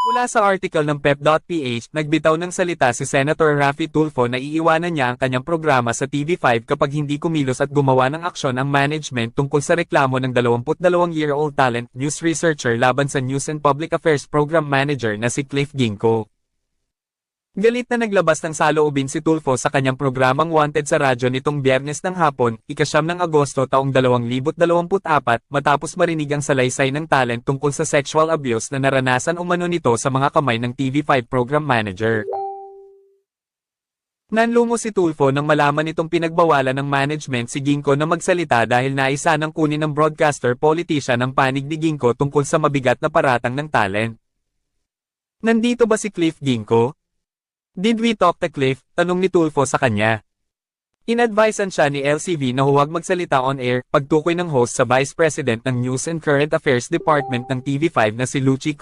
Mula sa article ng PEP.ph, nagbitaw ng salita si Senator Raffy Tulfo na iiwanan niya ang kanyang programa sa TV5 kapag hindi kumilos at gumawa ng aksyon ang management tungkol sa reklamo ng 22-year-old talent news researcher laban sa News and Public Affairs Program Manager na si Cliff Ginko. Galit na naglabas ng saloobin si Tulfo sa kanyang programang Wanted sa radyo nitong Biyernes ng hapon, ika-9 ng Agosto taong 2024, matapos marinig ang salaysay ng talent tungkol sa sexual abuse na naranasan umano nito sa mga kamay ng TV5 program manager. Nanlungo si Tulfo nang malaman itong pinagbawalan ng management si Ginko na magsalita dahil naisa ng kunin ng broadcaster-politician ang panig ni Ginko tungkol sa mabigat na paratang ng talent. Nandito ba si Cliff Ginko? Did we talk to Cliff? Tanong ni Tulfo sa kanya. Inadvisean siya ni LCV na huwag magsalita on air, pagtukoy ng host sa Vice President ng News and Current Affairs Department ng TV5 na si Lucy